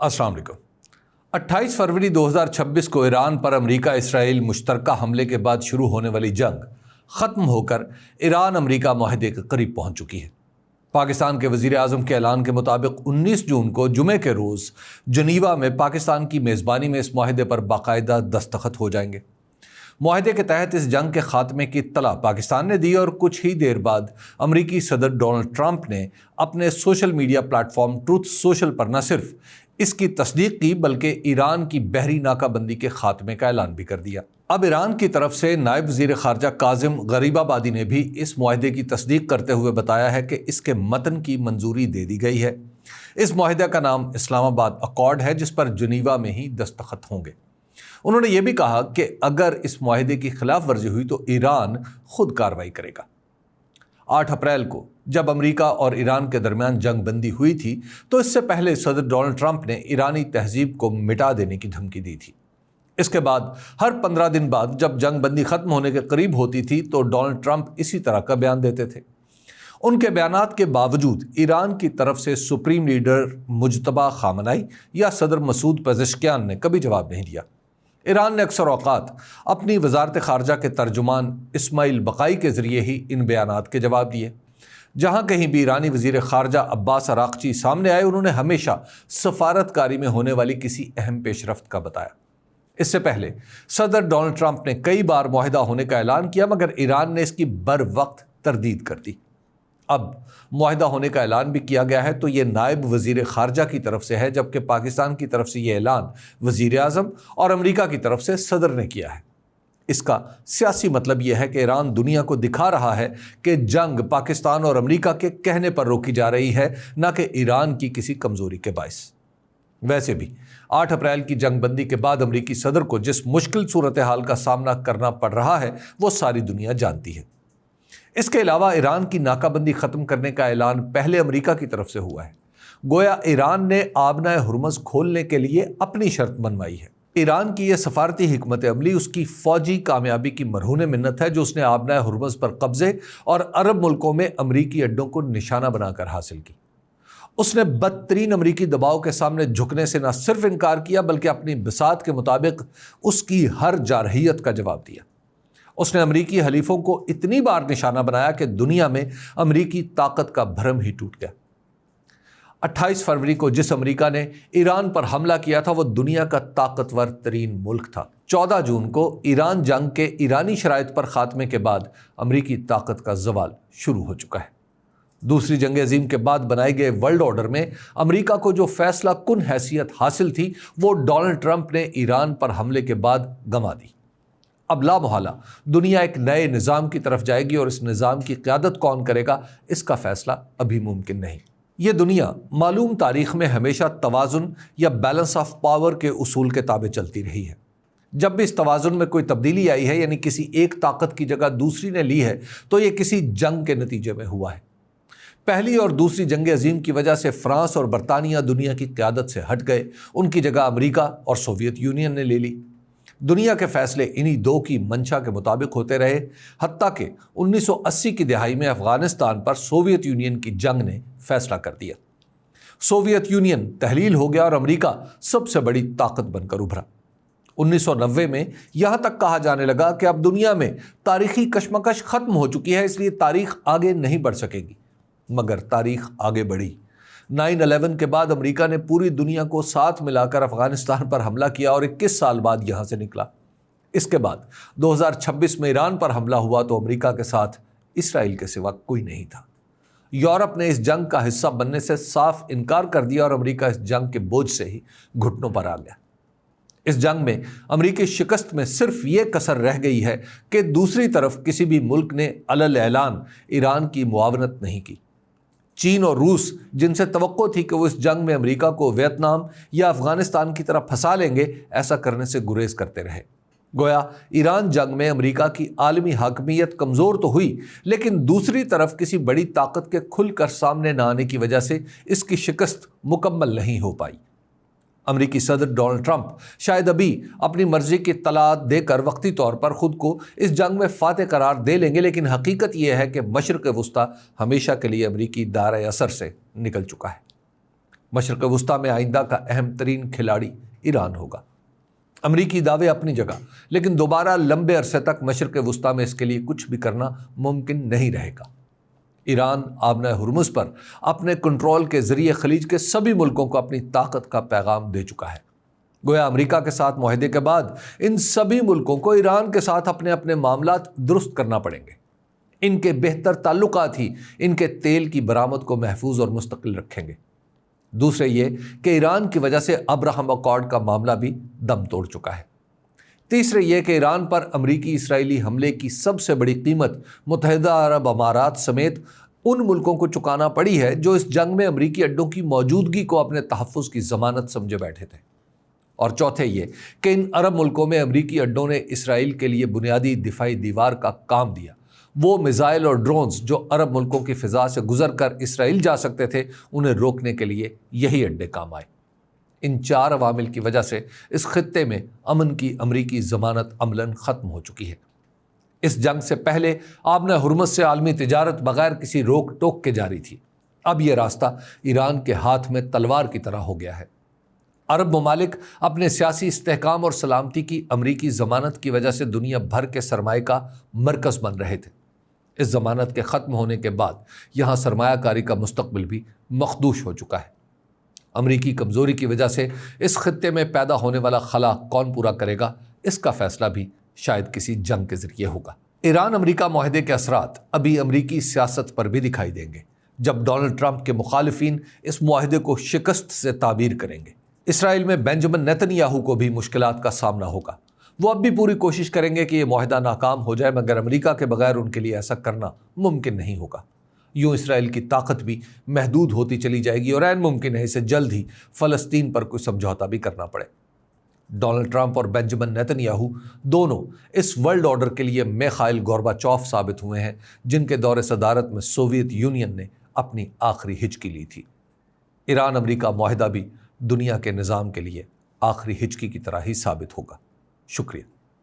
अस्सलाम वालेकुम। 28 फरवरी 2026 को ईरान पर अमेरिका इसराइल मुश्तरका हमले के बाद शुरू होने वाली जंग ख़त्म होकर ईरान अमेरिका माहदे के करीब पहुंच चुकी है। पाकिस्तान के वज़ीर आज़म के ऐलान के मुताबिक 19 जून को जुमे के रोज़ जनीवा में पाकिस्तान की मेज़बानी में इस माहदे पर बाकायदा दस्तखत हो जाएंगे। माहदे के तहत इस जंग के खात्मे की इत्तला पाकिस्तान ने दी और कुछ ही देर बाद अमरीकी सदर डोनाल्ड ट्रंप ने अपने social media platform truth social पर न सिर्फ इसकी तस्दीक की बल्कि ईरान की बहरी नाकाबंदी के खात्मे का ऐलान भी कर दिया। अब ईरान की तरफ से नायब वज़ीर ख़ारजा काज़िम गरीबाबादी ने भी इस माहदे की तस्दीक करते हुए बताया है कि इसके मतन की मंजूरी दे दी गई है। इस माहदे का नाम इस्लामाबाद अकॉर्ड है, जिस पर जनीवा में ही दस्तखत होंगे। उन्होंने ये भी कहा कि अगर इस माहदे की खिलाफ वर्जी हुई तो ईरान खुद कार्रवाई करेगा। 8 अप्रैल को जब अमेरिका और ईरान के दरमियान जंग बंदी हुई थी तो इससे पहले सदर डोनाल्ड ट्रंप ने ईरानी तहजीब को मिटा देने की धमकी दी थी। इसके बाद हर 15 दिन बाद जब जंग बंदी खत्म होने के करीब होती थी तो डोनाल्ड ट्रंप इसी तरह का बयान देते थे। उनके बयानात के बावजूद ईरान की तरफ से सुप्रीम लीडर मुज्तबा खामनाई या सदर मसूद पेज़ेश्कियान ने कभी जवाब नहीं दिया। ईरान ने अक्सर औकात अपनी वजारत ख़ारजा के तर्जुमान इस्माइल बकाई के ज़रिए ही इन बयानात के जवाब दिए। जहाँ कहीं भी ईरानी वज़ीर ख़ारजा अब्बास अराक़ची सामने आए, उन्होंने हमेशा सफारतकारी में होने वाली किसी अहम पेशरफ्त का बताया। इससे पहले सदर डोनाल्ड ट्रंप ने कई बार मुआहिदा होने का ऐलान किया, मगर ईरान ने इसकी बर वक्त तरदीद कर दी। अब मुआहिदा होने का ऐलान भी किया गया है तो ये नायब वज़ीर ख़ारजा की तरफ से है, जबकि पाकिस्तान की तरफ से ये ऐलान वज़ीर आज़म और अमेरिका की तरफ से सदर ने किया है। इसका सियासी मतलब यह है कि ईरान दुनिया को दिखा रहा है कि जंग पाकिस्तान और अमेरिका के कहने पर रोकी जा रही है, न कि ईरान की किसी कमज़ोरी के बायस। वैसे भी 8 अप्रैल की जंगबंदी के बाद अमेरिकी सदर को जिस मुश्किल सूरत हाल का सामना करना पड़ रहा है वो सारी दुनिया जानती है। इसके अलावा ईरान की नाकाबंदी ख़त्म करने का ऐलान पहले अमेरिका की तरफ से हुआ है। गोया ईरान ने आबनाए हुर्मुज़ खोलने के लिए अपनी शर्त मनवाई है। ईरान की यह सफारती हिकमत अमली उसकी फ़ौजी कामयाबी की मरहून मिन्नत है जो उसने आबनाए हुर्मुज़ पर कब्ज़े और अरब मुल्कों में अमरीकी अड्डों को निशाना बनाकर हासिल की। उसने बदतरीन अमरीकी दबाव के सामने झुकने से न सिर्फ इनकार किया बल्कि अपनी बिसात के मुताबिक उसकी हर जारहियत का जवाब दिया। उसने अमरीकी हलीफों को इतनी बार निशाना बनाया कि दुनिया में अमरीकी ताकत का भ्रम ही टूट गया। 28 फरवरी को जिस अमरीका ने ईरान पर हमला किया था वो दुनिया का ताकतवर तरीन मुल्क था। 14 जून को ईरान जंग के ईरानी शराइत पर खात्मे के बाद अमरीकी ताकत का जवाल शुरू हो चुका है। दूसरी जंग अजीम के बाद बनाए गए वर्ल्ड ऑर्डर में अमरीका को जो फैसला कुन हैसियत हासिल थी वो डोनाल्ड ट्रंप ने ईरान पर हमले के बाद गंवा दी। अब लामोहला दुनिया एक नए निज़ाम की तरफ जाएगी और इस निज़ाम की क़यादत कौन करेगा इसका फ़ैसला अभी मुमकिन नहीं। ये दुनिया मालूम तारीख़ में हमेशा तवाज़ुन या बैलेंस ऑफ पावर के उसूल के ताबे चलती रही है। जब भी इस तवाज़ुन में कोई तब्दीली आई है, यानी किसी एक ताकत की जगह दूसरी ने ली है, तो ये किसी जंग के नतीजे में हुआ है। पहली और दूसरी जंग अजीम की वजह से फ्रांस और बरतानिया दुनिया की क़यादत से हट गए, उनकी जगह अमेरिका और सोवियत यूनियन ने ले ली। दुनिया के फैसले इन्हीं दो की मंशा के मुताबिक होते रहे, हत्ता कि 1980 की दिहाई में अफ़गानिस्तान पर सोवियत यूनियन की जंग ने फैसला कर दिया। सोवियत यूनियन तहलील हो गया और अमेरिका सबसे बड़ी ताकत बनकर उभरा। 1990 में यहाँ तक कहा जाने लगा कि अब दुनिया में तारीखी कशमकश ख़त्म हो चुकी है, इसलिए तारीख आगे नहीं बढ़ सकेगी। मगर तारीख आगे बढ़ी। 9/11 के बाद अमेरिका ने पूरी दुनिया को साथ मिलाकर अफगानिस्तान पर हमला किया और 21 साल बाद यहां से निकला। इसके बाद 2026 में ईरान पर हमला हुआ तो अमेरिका के साथ इसराइल के सिवा कोई नहीं था। यूरोप ने इस जंग का हिस्सा बनने से साफ इनकार कर दिया और अमेरिका इस जंग के बोझ से ही घुटनों पर आ गया। इस जंग में अमेरिकी शिकस्त में सिर्फ ये कसर रह गई है कि दूसरी तरफ किसी भी मुल्क ने अलल ऐलान ईरान की मुआवनत नहीं की। चीन और रूस, जिनसे तवक्को थी कि वो इस जंग में अमेरिका को वियतनाम या अफगानिस्तान की तरह फंसा लेंगे, ऐसा करने से गुरेज करते रहे। गोया ईरान जंग में अमेरिका की आलमी हाकमियत कमज़ोर तो हुई, लेकिन दूसरी तरफ किसी बड़ी ताकत के खुलकर सामने न आने की वजह से इसकी शिकस्त मुकम्मल नहीं हो पाई। अमरीकी सदर डोनाल्ड ट्रंप शायद अभी अपनी मर्जी की तलात देकर वक्ती तौर पर ख़ुद को इस जंग में फातह करार दे लेंगे, लेकिन हकीकत यह है कि मशरिक़ वस्ता हमेशा के लिए अमरीकी दायरे असर से निकल चुका है। مشرق وسطی میں آئندہ کا اہم ترین کھلاڑی ایران ہوگا۔ امریکی دعوے اپنی جگہ، لیکن دوبارہ لمبے عرصے تک مشرق وسطی میں اس کے لیے کچھ بھی کرنا ممکن نہیں رہے گا۔ ایران آبنہ ہرمز پر اپنے کنٹرول کے ذریعے خلیج کے سبھی ملکوں کو اپنی طاقت کا پیغام دے چکا ہے۔ گویا امریکہ کے ساتھ معاہدے کے بعد ان سبھی ملکوں کو ایران کے ساتھ اپنے اپنے معاملات درست کرنا پڑیں گے۔ ان کے بہتر تعلقات ہی ان کے تیل کی برآمد کو محفوظ اور مستقل رکھیں گے۔ دوسرے یہ کہ ایران کی وجہ سے ابراہم اکارڈ کا معاملہ بھی دم توڑ چکا ہے۔ تیسرے یہ کہ ایران پر امریکی اسرائیلی حملے کی سب سے بڑی قیمت متحدہ عرب امارات سمیت ان ملکوں کو چکانا پڑی ہے جو اس جنگ میں امریکی اڈوں کی موجودگی کو اپنے تحفظ کی ضمانت سمجھے بیٹھے تھے۔ اور چوتھے یہ کہ ان عرب ملکوں میں امریکی اڈوں نے اسرائیل کے لیے بنیادی دفاعی دیوار کا کام دیا۔ وہ میزائل اور ڈرونز جو عرب ملکوں کی فضا سے گزر کر اسرائیل جا سکتے تھے، انہیں روکنے کے لیے یہی اڈے کام آئے۔ ان چار عوامل کی وجہ سے اس خطے میں امن کی امریکی ضمانت عملاً ختم ہو چکی ہے۔ اس جنگ سے پہلے آبنہ ہرمز سے عالمی تجارت بغیر کسی روک ٹوک کے جاری تھی۔ اب یہ راستہ ایران کے ہاتھ میں تلوار کی طرح ہو گیا ہے۔ عرب ممالک اپنے سیاسی استحکام اور سلامتی کی امریکی ضمانت کی وجہ سے دنیا بھر کے سرمایہ کا مرکز بن رہے تھے۔ اس ضمانت کے ختم ہونے کے بعد یہاں سرمایہ کاری کا مستقبل بھی مخدوش ہو چکا ہے۔ امریکی کمزوری کی وجہ سے اس خطے میں پیدا ہونے والا خلا کون پورا کرے گا، اس کا فیصلہ بھی شاید کسی جنگ کے ذریعے ہوگا۔ ایران امریکہ معاہدے کے اثرات ابھی امریکی سیاست پر بھی دکھائی دیں گے، جب ڈونلڈ ٹرمپ کے مخالفین اس معاہدے کو شکست سے تعبیر کریں گے۔ اسرائیل میں بنجمن نیتن یاہو کو بھی مشکلات کا سامنا ہوگا۔ وہ اب بھی پوری کوشش کریں گے کہ یہ معاہدہ ناکام ہو جائے، مگر امریکہ کے بغیر ان کے لیے ایسا کرنا ممکن نہیں ہوگا۔ یوں اسرائیل کی طاقت بھی محدود ہوتی چلی جائے گی اور عین ممکن ہے اسے جلد ہی فلسطین پر کوئی سمجھوتا بھی کرنا پڑے۔ ڈونلڈ ٹرمپ اور بنجمن نیتن یاہو دونوں اس ورلڈ آرڈر کے لیے میخائیل گورباچوف ثابت ہوئے ہیں، جن کے دور صدارت میں سوویت یونین نے اپنی آخری ہچکی لی تھی۔ ایران امریکہ معاہدہ بھی دنیا کے نظام کے لیے آخری ہچکی کی طرح ہی ثابت ہوگا۔ شکریہ۔